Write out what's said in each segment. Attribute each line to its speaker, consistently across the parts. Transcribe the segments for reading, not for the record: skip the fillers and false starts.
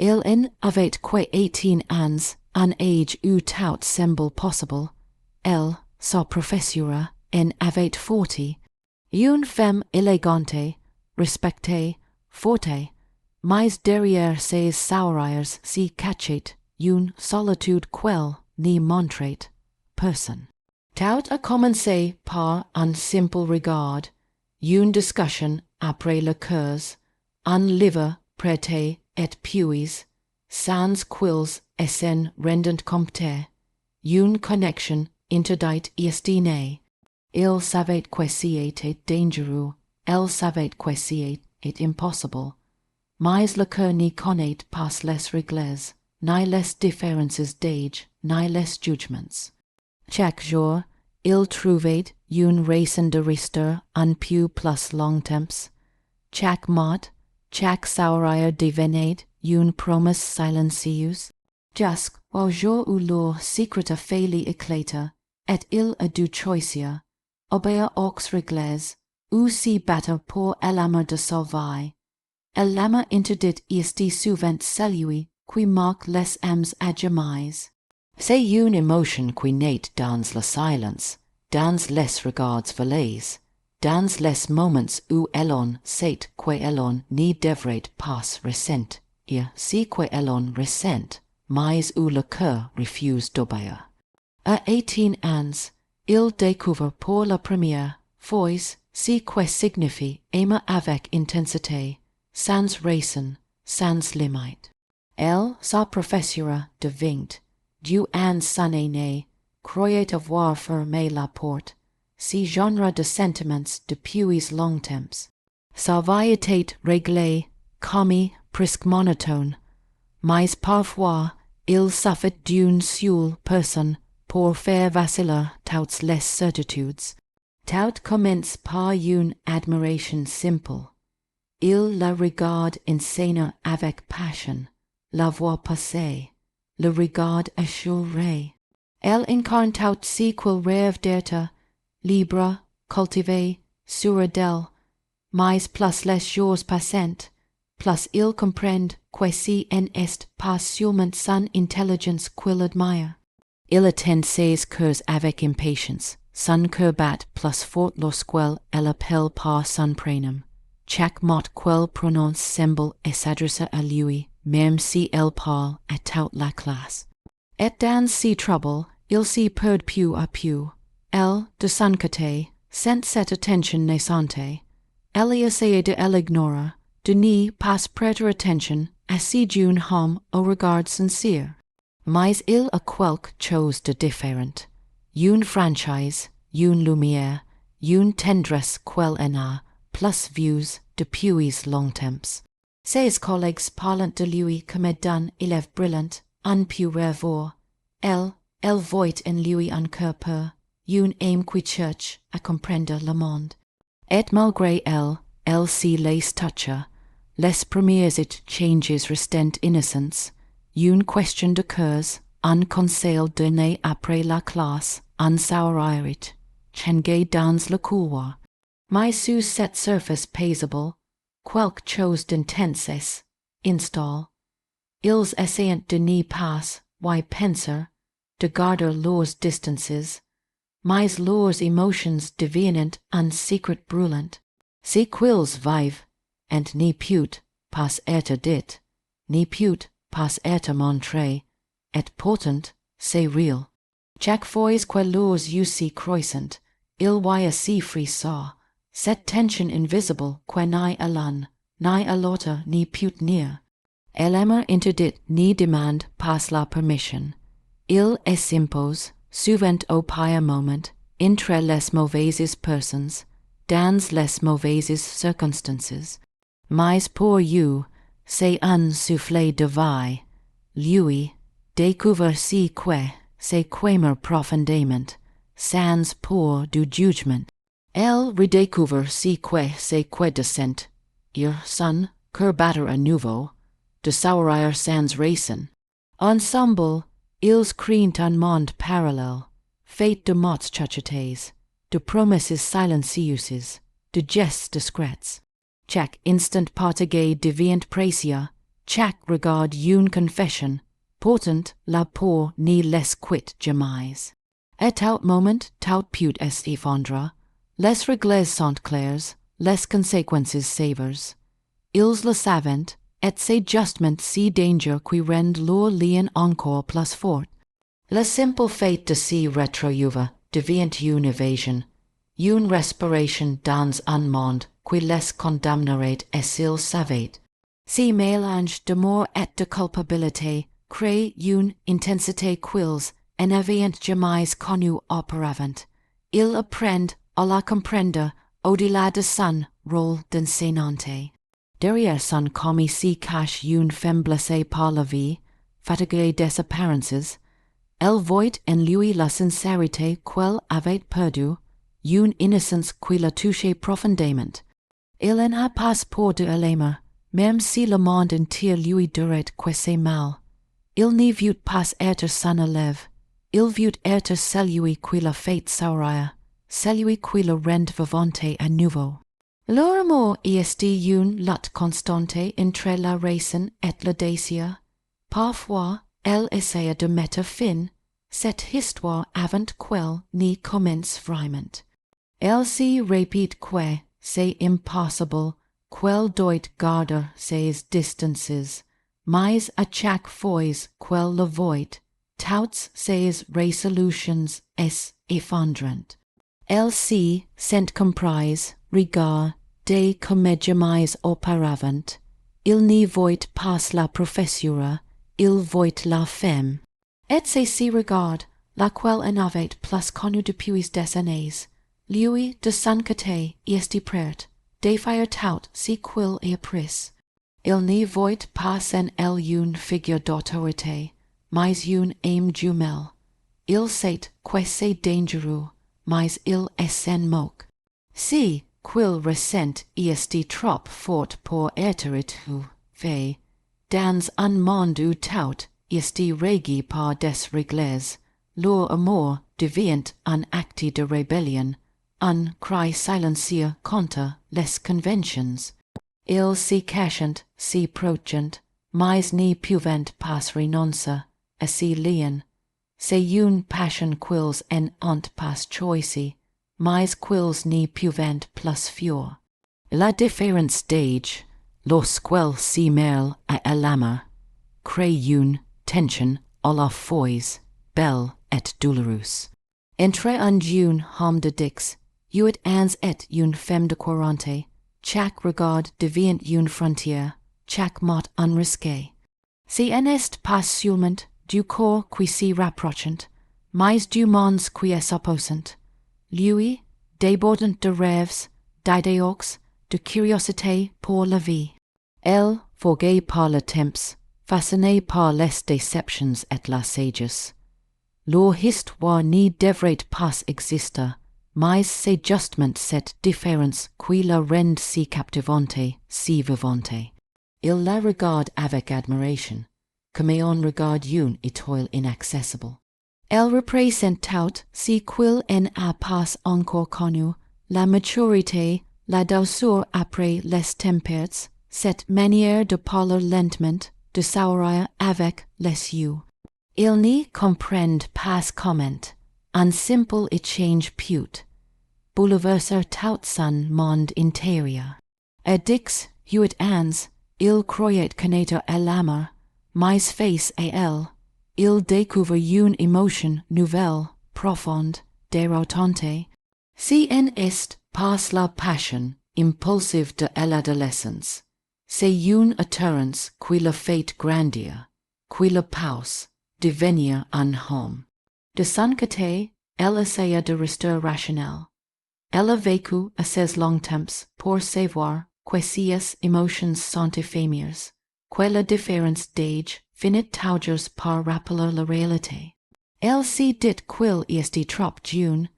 Speaker 1: Il in avait que 18 ans, un âge où tout semble possible. Elle, sa professeure, en avait 40. Une femme élégante, respectée, forte, mais derrière ses sourires se cachait une solitude quelle n'y montrait personne. Tout a commencé par un simple regard, une discussion après le cours, un livre prêté et puis, sans quils s'en rendant compte, une connexion interdite destinée. Il savait que c'était dangereux, elle savait que c'était impossible. Mais le cœur n'y connaît pas les règles, ni les différences d'âge, ni les jugements. Chaque jour, il trouvait une raison de rester un peu plus longtemps. Chaque mot, chaque sourire devenait une promesse silencieuse. Jusqu'au jour où leur secret a failli éclater, et il a dû choisir, obéir aux règles, ou s'y battre pour l'amour de sa vie. L'amour interdit est souvent celui qui marque les âmes à jamais. C'est une émotion qui naît dans le silence, dans les regards volés, dans les moments où l'on sait que l'on n'y devrait pas ressentir, et si que l'on ressent, mais où le cœur refuse d'obéir. À 18 ans, il découvre pour la première fois ce que signifie aimer avec intensité, sans raison, sans limite. Elle, sa professeure, devient, du an son aîné, croyait avoir fermé la porte, ce genre de sentiments depuis longtemps. Sa vie était réglée, calme, presque monotone, mais parfois il suffit d'une seule personne pour faire vaciller toutes les certitudes. Tout commence par une admiration simple. Il la regarde enseigner avec passion, la voix passer, le regard assuré. Elle incarne tout ce qu'il rêve d'être, libre, cultivé, sûr d'elle, mais plus les jours passent, plus il comprend que si en est pas seulement son intelligence qu'il admire. Il attend ses cœurs avec impatience, son cœur bat plus fort lorsqu'elle appelle par son prénom. Chaque mot qu'elle prononce semble s'adresser à lui, même si elle parle à toute la classe. Et dans ces troubles, il s'y perd peu à peu. Elle, de son côté, sent cette attention naissante. Elle essaie de l'ignorer, de n'y pas prêter attention à si jeune homme au regard sincère. Mais il a quelque chose de différent. Une franchise, une lumière, une tendresse qu'elle en a, plus vieuse depuis longtemps. Ses collègues parlent de lui comme d'un élève brillant, un peu rêveur. Elle voit en lui un cœur pur, une âme qui cherche à comprendre le monde. Et malgré elle s'y laisse toucher. Les premiers changes restent innocents. Une question de cœurs, un conseil donné après la classe, un sourire, changé dans le couloir. Mais sous cette surface paisible, quelque chose d'intense installe. Ils essayent de n'y pas penser, de garder leurs distances, mais leurs émotions deviennent un secret brûlant. C'est qu'ils vivent, et n'y peut pas être dit, n'y peut pas être montré, et pourtant c'est réel. Chaque fois que leurs yeux s'y croissent, ils voient si frisson, cette tension invisible que ni à l'un, ni à l'autre n'y peut tenir. L'amour interdit n'y demande pas la permission. Il s'impose, souvent au pire moment, entre les mauvaises personnes, dans les mauvaises circonstances. Mais pour you, c'est un soufflet de vie. Lui, découvre si que, c'est qu'aimer profondément, sans peur du jugement. Elle redécouvre si que c'est que descent, ir son cœur battre à nouveau, de sourire sans raison. Ensemble, ils créent un monde parallèle, fait de mots chuchotés, de promesses silencieuses, de gestes discrets. Chaque instant partagé devient précieux, chaque regard une confession, portant la pour ni les quit jamais. Et tout moment tout pute est effondra, les règles sont claires, les conséquences sévères. Ils le savent, et c'est justement si danger qui rend leur lien encore plus fort. Le simple fait de s'y retrouver devient une évasion, une respiration dans un monde qui les condamnerait et s'ils savaient. Si mélange d'amour et de culpabilité crée une intensité qu'ils n'avaient jamais connue auparavant. Ils apprennent à la comprendre au-delà de son rôle d'enseignante. Derrière son commis s'y cache une femme blessée par la vie, fatiguée des apparences. Elle voit en lui la sincérité qu'elle avait perdue, une innocence qui la touchait profondément. Il en a pas peur de l'aimer, même si le monde entier lui dirait que c'est mal. Il n'y veut pas être son élève, il veut être celui qui l'a fait sourire, celui qui le rend vivante à nouveau. Leur amour est une lutte constante entre la raison et le désir. Parfois, elle essaie de mettre fin, cette histoire avant qu'elle n'y commence vraiment. Elle s'y répète que c'est impossible, qu'elle doit garder ses distances, mais à chaque fois qu'elle le voit, toutes ses résolutions s'effondrent. Elle s'y sent comprise, regardée comme jamais auparavant. Il n'y voit pas la professeure, il voit la femme. Et c'est ce regard, laquelle en avait plus connu depuis des années. Lui de son côté est prêt, défier tout ce qu'il est pris. Il n'y voit pas en elle une figure d'autorité, mais une âme jumelle. Il sait que c'est dangereux, mais il s'en moque. Si qu'il ressent est trop fort pour être fait, dans un monde où tout est régi par des règles, leur amour devient un acte de rébellion, un cri silencieux contre les conventions. Ils s'y cachent, s'y protègent, mais n'y peuvent pas renoncer à s'y lien. C'est une passion qu'ils n'ont pas choisi, mais qu'ils n'y peuvent plus fuir. La différence d'âge, lorsqu'elle s'y mêle à l'amour, crée une tension à la fois belle et douloureuse. Entre un jeune homme de dix, huit ans et une femme de 40, chaque regard devient une frontière, chaque mot un risque. Si n'est pas seulement du corps qui s'y rapprochent, mais du monde qui s'opposent. Lui, débordant de rêves, d'idéaux, de curiosité pour la vie. Elle, fourguée par le temps, fascinée par les déceptions et la sagesse. Leur histoire n'y devrait pas exister, mais c'est justement cette différence qui la rend si captivante, si vivante. Il la regarde avec admiration, comme on regarde une étoile inaccessible. Elle représente tout ce qu'il n'a pas encore connu, la maturité, la douceur après les tempêtes, cette manière de parler lentement, de sourire avec les yeux. Ils n'y comprennent pas comment un simple échange peut bouleverser tout son monde intérieur. À 18 ans, il croyait connaître l'amour, mais face à elle, il découvre une émotion nouvelle, profonde, déroutante. Si n'est pas la passion impulsive de l'adolescence, c'est une attirance qui le fait grandir, qui le pousse devenir un homme. De son côté, elle essaya de rester rationnelle. Elle a vécu assez longtemps pour savoir que ses émotions sont éphémères, que la différence d'âge finit toujours par rappeler la réalité. Elle s'y dit qu'il était trop jeune,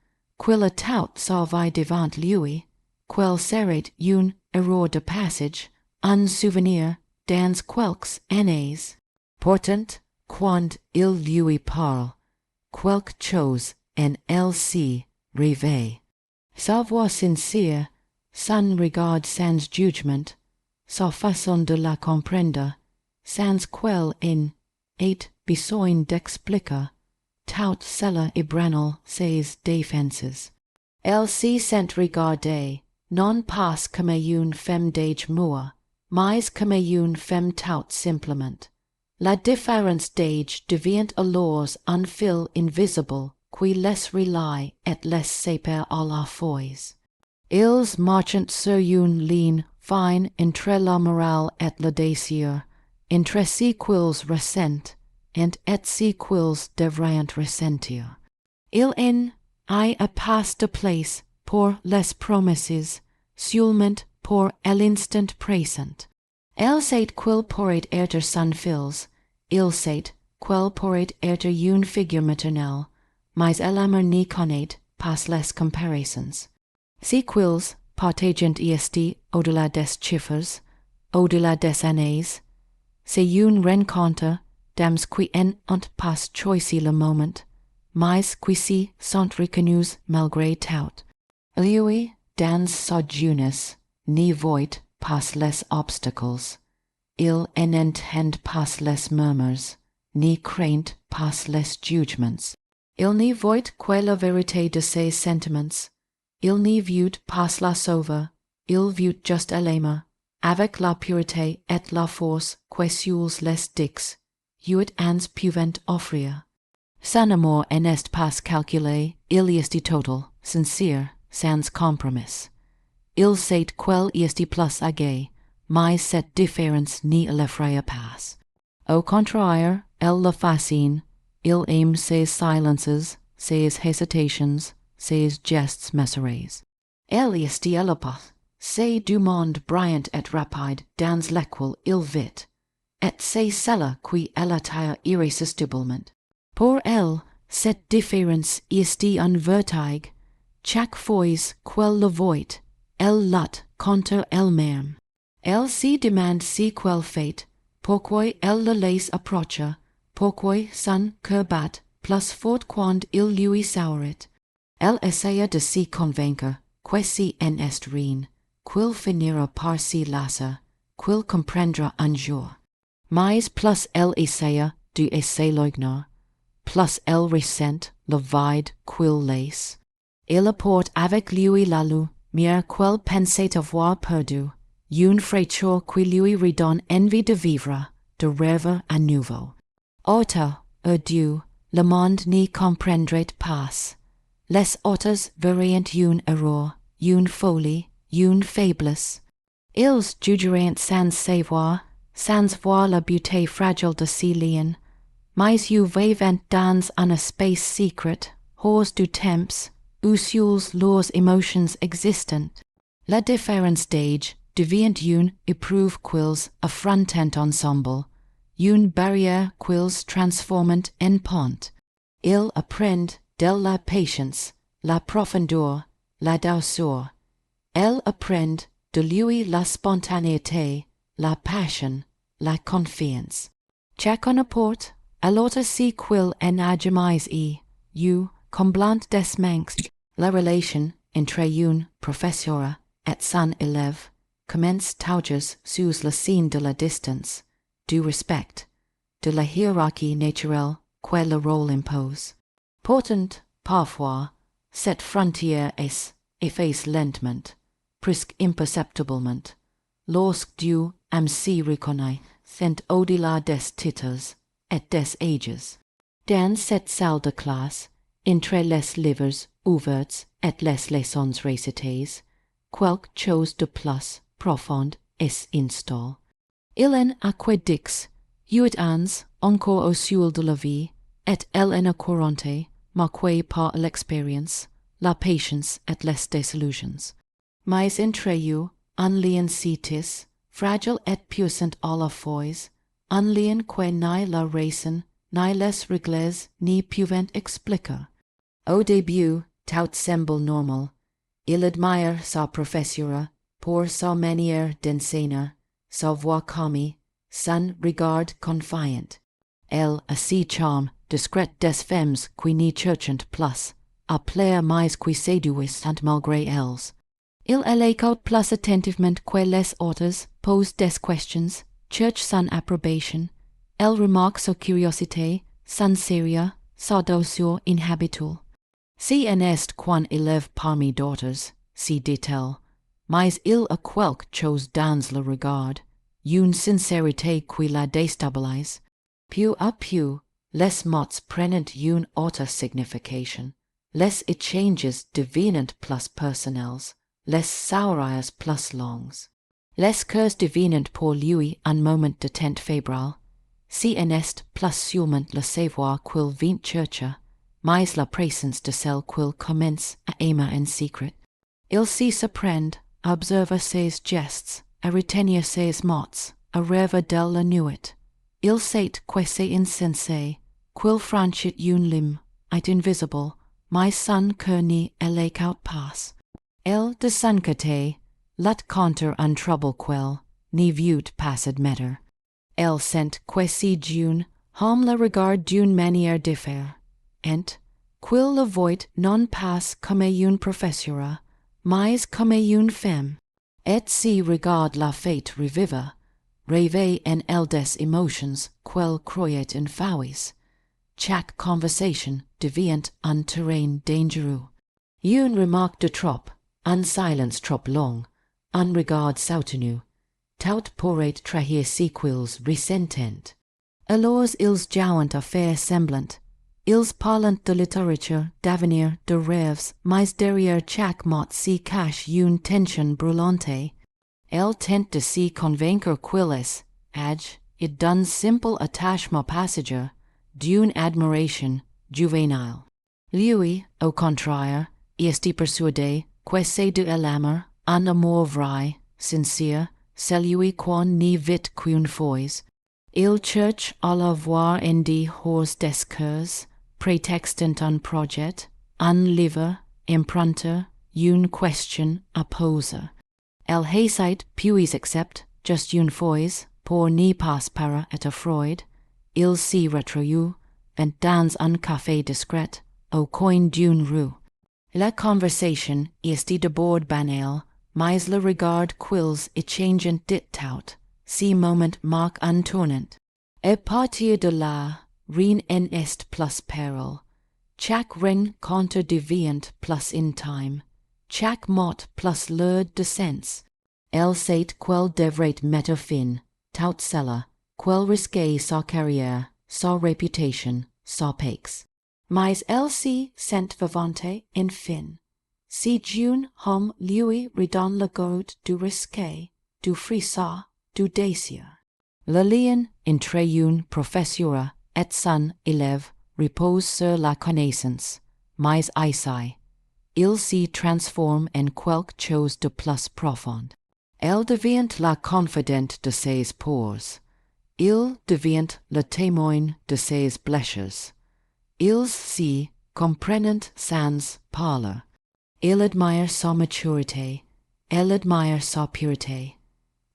Speaker 1: qu'il a tout sauvé devant lui, qu'il serait une erreur de passage, un souvenir dans quelques années. Pourtant, quand il lui parle, quelque chose en elle s'y réveille. Sa voix sincère, son regard sans jugement, sa façon de la comprendre, sans quel in, et besoin d'expliquer, tout cela ébranle ses défenses. Elle s'y sent regarder, non pas comme une femme d'âge mûr, mais comme une femme tout simplement. La différence d'âge devient alors un fil invisible qui les relie et les sépare à la fois. Ils marchent sur une ligne fine entre la morale et le désir, entre ce qu'ils ressentent et ce qu'ils devraient ressentir. Il en a pas de place pour les promesses, seulement pour l'instant présent. Elle sait quel pourrait être sans fils, il sait quel pourrait être une figure maternelle, mais elle amour n'y connaît pas les comparisons. Si quils partagent est au-delà des chiffres, au-delà des années, c'est une rencontre dams qui n'ont pas choisi le moment, mais qui s'y sont reconnus malgré tout. Lui, dans sa jeunesse, n'y voit pas les obstacles. Il n'entend pas les murmures, n'y craint pas les jugements. Il n'y voit que la vérité de ses sentiments. Il n'y vit pas la sauve, il vit juste l'amour, avec la pureté et la force que seuls les dix, huit ans pouvant offrir. Son amour n'est pas calculé, il est total, sincère, sans compromis. Il sait quel est plus gai, mais cette différence n'y l'effraie pas. Au contraire, elle le fascine, il aime ses silences, ses hésitations, ses gestes mesurés. Elle est à la paz, c'est du monde brillant et rapide dans lequel il vit, et c'est cela qui l'attire irrésistiblement. Pour elle, cette différence est un vertige. Chaque fois qu'elle le voit, elle lutte contre elle-même. Elle se demande si quel fait, pourquoi elle le laisse approcher, pourquoi son cœur bat plus fort quand il lui sourit. Elle essaie de s'y convaincre que si en est rien, qu'il finira par s'y lasser, qu'il comprendra un jour. Mais plus elle essaie de s'éloigner, plus elle ressent le vide qu'il laisse. Il apporte avec lui la lumière qu'il pensait avoir perdue, une fraîcheur qui lui redonne envie de vivre, de rêver à nouveau. Autant, Dieu, le monde n'y comprendrait pas. Les autres verraient une erreur, une folie, une faiblesse. Ils jugeraient sans savoir, sans voir la beauté fragile de ces liens, mais you vivent dans un espace secret, hors du temps, où seuls leurs émotions existent. La différence d'âge devient une épreuve qu'ils affrontent ensemble, une barrière qu'ils transforment en pont. Ils apprennent de la patience, la profondeur, la douceur. Elles apprennent de lui la spontanéité, la passion, la confiance. Chacun apporte à l'autre ce qu'il en a jamais eu, comblant des manques. La relation entre une professeure et son élève commence toujours sous le signe de la distance, du respect, de la hiérarchie naturelle que le rôle impose. Pourtant, parfois, cette frontière est effacée lentement, presque imperceptiblement, lorsque Dieu s'y reconnaît au-delà des titres et des âges. Dans cette salle de classe, entre les livres ouverts et les leçons récitées, quelque chose de plus profond s'installe. Il en a que dix, 8 ans encore au seuil de la vie, et elle en a 40, marquée par l'expérience, la patience et les désillusions. Mais entre eux, un lien si tis, fragile et puissant à la fois, un lien que ni la raison, ni les règles n'y peuvent expliquer. Au début, tout semble normal. Il admire sa professeure pour sa manière d'enseigner, sa voix calme, son regard confiant. Elle a si charme discret des femmes qui n'y cherchent plus, à plaire mais qui séduisent malgré elles. Il l'écoute plus attentivement que les autres, pose des questions, church sans approbation, elle remarque sa curiosité, sans sérieux, sa douceur inhabituelle. Si en est qu'un élève parmi d'autres, si dit-elle, mais il a quelque chose dans le regard, une sincérité qui la déstabilise. Peu à peu, les mots prennent une autre signification, les échanges deviennent plus personnels, les sourires plus longs. Les cœurs deviennent pour lui un moment d'attente fébrile. Si en est plus sûrement le savoir qu'il vient chercher, mais la présence de celle qu'il commence à aimer en secret. Il s'y surprend, à observer ses gestes, à retenir ses mots, à rêver de la nuit. Il sait que c'est insensé, qu'il franchit une ligne, est invisible, mais son cœur n'y allait qu'outpasse. Elle, de son côté, let contre un trouble quel, n'y vieux pas admettre. Elle sent que si June, hom le regarde d'une manière différente, qu'il le voit non pas comme une professeure, mais comme une femme, et si regarde la fête revive, rêver en elle des émotions qu'elle croyait infouies. Chaque conversation devient un terrain dangereux. Une remarque de trop, un silence trop long, un regard soutenu, tout pourrait trahir si qu'ils ressentent. Alors ils jouent à faire semblant. Ils parlent de littérature, d'avenir, de rêves, mais derrière chaque mot s'y cache une tension brûlante. Elle tente de s'y convaincre qu'il est, et d'un simple attachement passager, d'une admiration juvénile. Lui, au contraire, est persuadé que c'est de l'amour, un amour vrai, sincère, celui qu'on n'y vit qu'une fois. Il cherche à la voir en des hors des cœurs, prétextant un projet, un livre, emprunter, une question à poser. Elle hésite puis accepte, juste une fois, pour n'y pas para et Freud. Il s'y retrouve, dans un café discret, au coin d'une rue. La conversation est d'abord banale, mais le regard qu'ils échangent dit tout, si moment marque un tournant. Et partir de là, rien en est plus péril. Chaque rencontre devient plus intime, chaque mot plus lourd de sens. Elle sait qu'elle devrait mettre fin, tout cela, qu'elle risquait sa carrière, sa réputation, sa paix. Mais elle s'y sent vivante enfin. Si June hom lui redonne le goût du risqué, du frisson, du désir. Le lien entre une professeure et son élève repose sur la connaissance, mais ici, il s'y transforme en quelque chose de plus profond. Elle devient la confidente de ses peurs. Il devient le témoin de ses blessures. Ils s'y comprennent sans parler. Il admire sa maturité, elle admire sa pureté.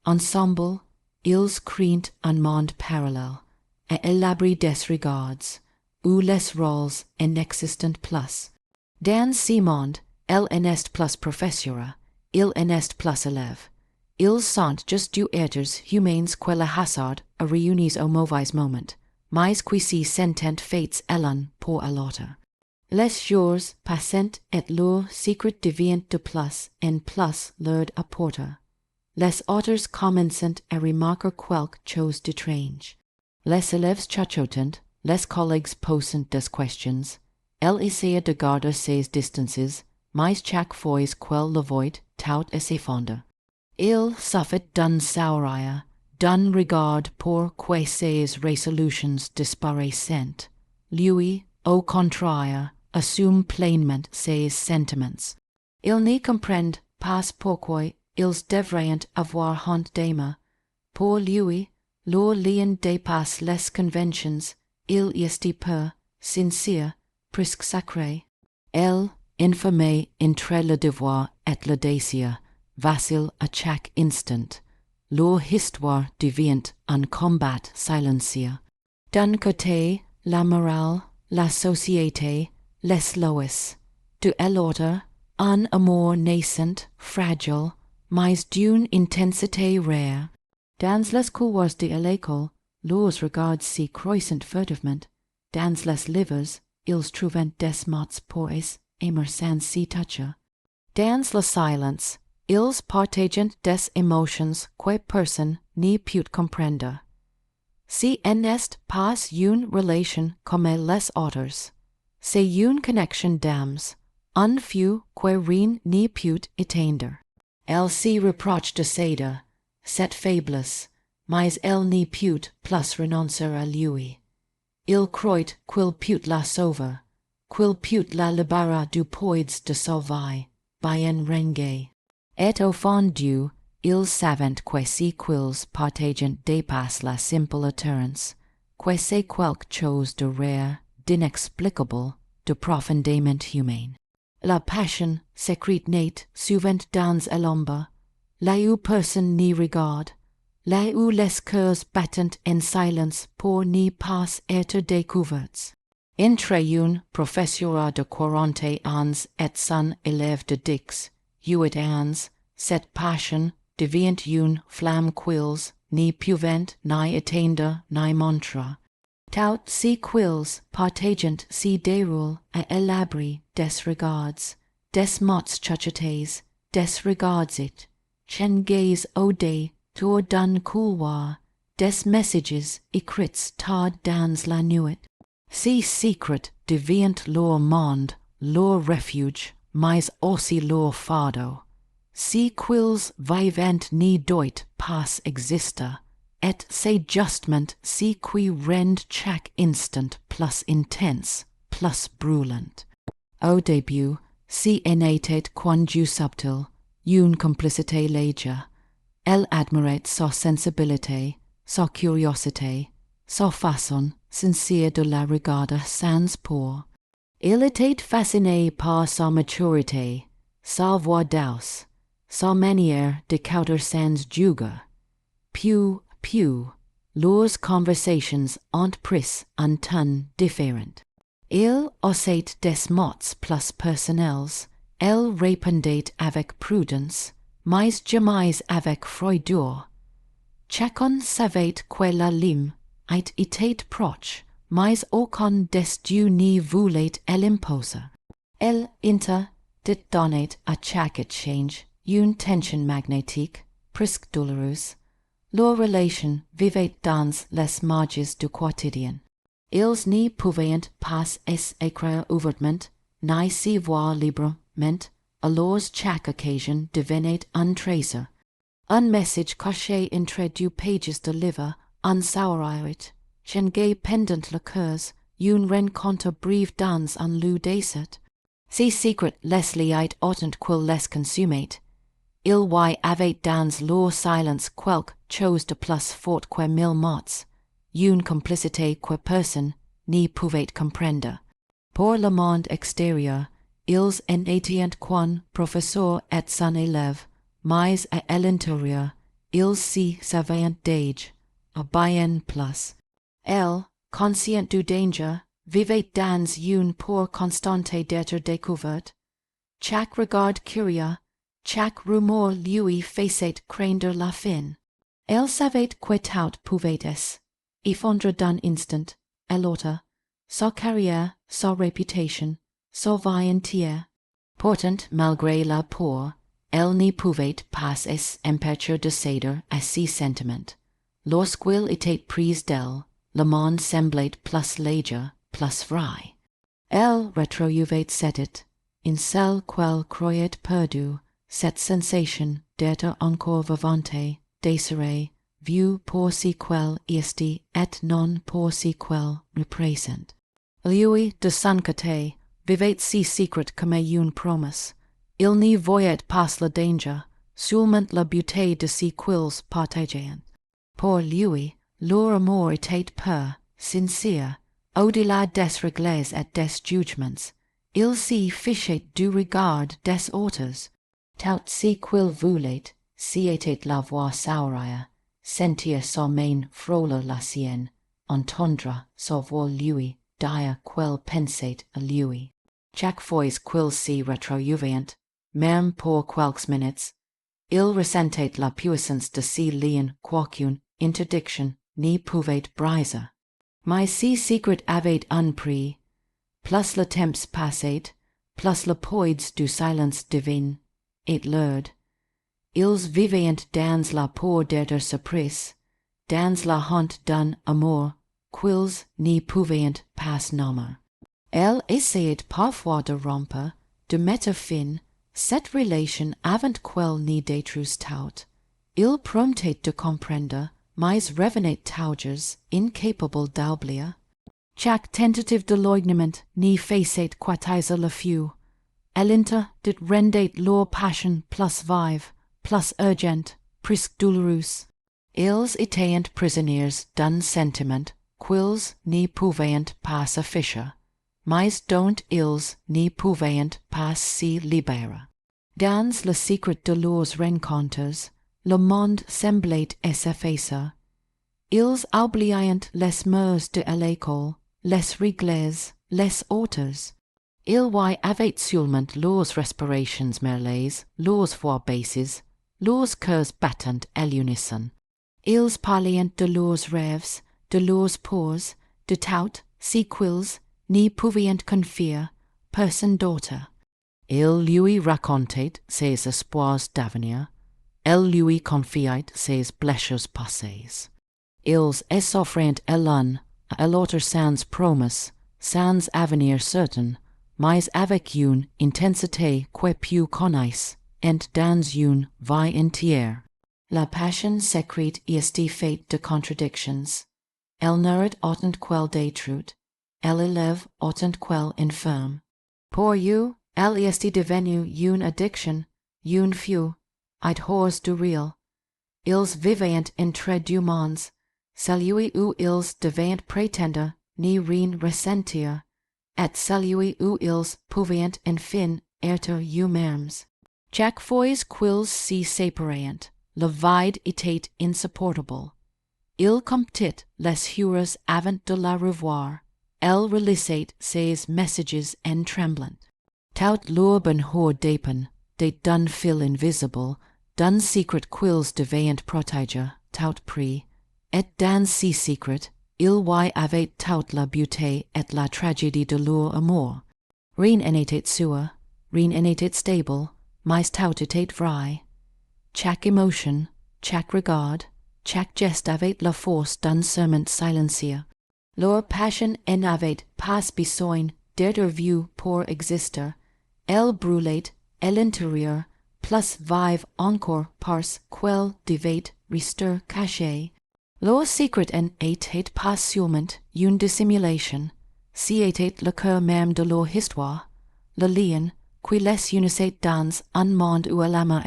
Speaker 1: Ensemble, ils créent un monde parallèle, et élaborent des regards, où les rôles n'existent plus. Dans ce monde, elle en est plus professeure, il en est plus élève. Ils sont juste deux êtres humains que le hasard a réunis au mauvais moment, mais qui s'y sentent faits l'un pour l'autre. Les jours passent et leur secret devient de plus en plus leur apporter. Les autres commencent à remarquer quelque chose d'étrange. Les élèves chuchotent, les collègues posent des questions. Elle essaie de garder ses distances, mais chaque fois qu'elle le voit, tout s'effondre. Il suffit d'un sourire, d'un regard pour que ses résolutions disparaissent. Lui, au contraire, assume pleinement ses sentiments. Il n'y comprend pas pourquoi ils devraient avoir honte d'aimer. Pour lui, leur lien dépasse les conventions, il est peu, sincère, presque sacré. Elle, enfermée entre le devoir et le désir, vacille à chaque instant. Leur histoire devient un combat silencieux. D'un côté, la morale, la société, les lois. De l'autre, un amour naissant, fragile, mais d'une intensité rare. Dans les couloirs de l'école, leurs regards si croissant furtivement, dans les livres, ils trouvent des mots pour aimer sans s'y toucher. Dans le silence, ils partagent des émotions que personne ne peut comprendre. Si n'est pas une relation comme les autres, c'est une connexion d'âmes, un feu que rien ne peut éteindre. Elle s'y reproche de céder, cette faiblesse, mais elle ne peut plus renoncer à lui. Il croit qu'il peut la sauver, qu'il peut la libérer du poids de sa vie, bien renié. Et au fond d'eux, ils savent que si qu'ils partagent dépasse la simple occurrence, que c'est quelque chose de rare, d'inexplicable, de profondément humain. La passion secrète naît souvent dans l'ombre, là où personne n'y regarde, là où les cœurs battent en silence pour n'y pas être découverts. Entre une professeure de 40 ans et son élève de 18 ans, cette passion devient une flamme qu'ils ni peuvent ni éteindre ni montrer. Tout si qu'ils partagent si déroule à l'abri des regards, des mots chuchotés, des regards it, gaze au dé tour d'un couloir, des messages écrits tard dans la nuit. Si secret devient leur monde, leur refuge, mais aussi leur fardeau. Si qu'ils vivent ni doit pas exister, et c'est justement si qui rend chaque instant plus intense, plus brûlant. Au début, si en était quandu subtil, une complicité légère, elle admirait sa sensibilité, sa curiosité, sa façon sincère de la regarder sans peur. Il était fasciné par sa maturité, sa voix douce, sa manière de causer sans juger. Puis, leurs conversations ont pris un ton différent. Il osait des mots plus personnels, elle répondait avec prudence, mais jamais avec froideur. Chacun savait que la lime était proche, mais aucun des deux n'y voulait l'imposer. Elle interdit donnait à chaque échange une tension magnétique, presque douloureuse. Leur relation vivait dans les marges du quotidien. Ils n'y pouvaient pas écrire ouvertement, ni s'y voir librement, alors chaque occasion devenait un trésor. Un message caché entre deux pages de livre, un sourire, gai pendant le cœur, une rencontre brève dans un lieu désert. Si secret les liait autant qu'il les consumait. Ils y avaient dans leur silence quelque chose de plus fort que mille mots, une complicité que personne n'y pouvait comprendre. Pour le monde extérieur, ils en étaient qu'un professeur et son élève, mais à l'intérieur, ils s'y savaient déjà, à bien plus. Elle, conscient du danger, vivait dans une peur constante d'être découverte. Chaque regard curieux, chaque rumeur lui faisait craindre la fin. Elle savait que tout pouvait effondrer d'un instant à l'autre, sa carrière, sa réputation, sa vie entière. Pourtant, malgré la peur, elle n'y pouvait pas empêcher de céder à ses sentiments. Lorsqu'il était prise d'elle, le monde semblait plus léger, plus vrai. Elle retrouvait cette, in celle qu'elle croyait perdue, cette sensation d'être encore vivante, désirer, vue pour si qu'elle était et non pour si qu'elle représente. Lui, de son côté, vivait si secret comme une promesse. Il n'y voyait pas le danger, seulement la beauté de si qu'ils partageaient. Pour lui, leur amour était pur, sincère, au-delà des règles et des jugements. Il s'y fichait du regard des autres. Tout ce qu'il voulait, si était la voix sourire, sentir sa main frôler la sienne, entendre sa voix lui dire qu'elle pensait à lui. Chaque fois qu'ils s'y retrouvaient, même pour quelques minutes, Il resentate la puissance de si lien quoiqu'une interdiction ni pouvait briser. Mais si secret avait un prix, plus le temps passait, plus le poids du silence divin, et l'heure. Ils vivaient dans la peur d'être surpris, dans la honte d'un amour, quils n'y pouvaient pas nommer. Elle essayait parfois de rompre, de mettre fin, cette relation avant qu'elle n'y détruise tout. Il promettait de comprendre, mais revenait toujours incapable d'oublier. Chaque tentative d'éloignement n'y faisait qu'attiser le feu. L'interdit rendait leur passion plus vive, plus urgente, presque douloureuse. Ils étaient prisonniers d'un sentiment quils n'y pouvaient pas afficher, mais dont ils n'y pouvaient pas se libérer. Dans le secret de leurs rencontres, le monde semblait s'effacer. Ils oubliaient les mœurs de l'école, les règles, les auteurs. Ils y avaient seulement leurs respirations merveilleuses, leurs voix basses, leurs cœurs battant à l'unisson. Ils parlaient de leurs rêves, de leurs peurs, de tout, si quils n'y pouvaient confier personne d'autre. Ils lui racontaient ses espoirs d'avenir, elle lui confiait ses blessures passées. Ils s'offraient l'un à l'autre sans promesse, sans avenir certain, mais avec une intensité que peu connaisse, et dans une vie entière. La passion secrète est faite de contradictions. Elle nourrit autant qu'elle détruit, elle élève autant qu'elle infirme. Pour eux, elle est devenue une addiction, une feu, et hors du réel. Ils vivaient entre deux mondes, celui où ils devaient prétendre ni rien ressentir, et celui où ils pouvaient enfin être eux-mêmes. Chaque fois qu'ils se séparaient, le vide était insupportable. Il comptait les heures avant de la revoir. Elle relisait ses messages en tremblant. Tout leur bonheur dépend d'un fil invisible, d'un secret qu'ils devaient protéger, tout prix, et dans ce secret, ils y avaient toute la beauté et la tragédie de leur amour. Rien n'était sûr, rien n'était stable, mais tout était vrai. Chaque émotion, chaque regard, chaque geste avait la force d'un serment silencieux. Leur passion n'avait pas besoin d'être vue pour exister. Elle brûlait à l'intérieur, plus vive encore parce qu'elle devait rester cachée. Leur secret n'était pas seulement une dissimulation, c'était le cœur même de leur histoire, le lien qui les unissait dans un monde où l'amour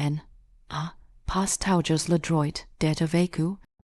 Speaker 1: pas toujours le droit d'être vécu.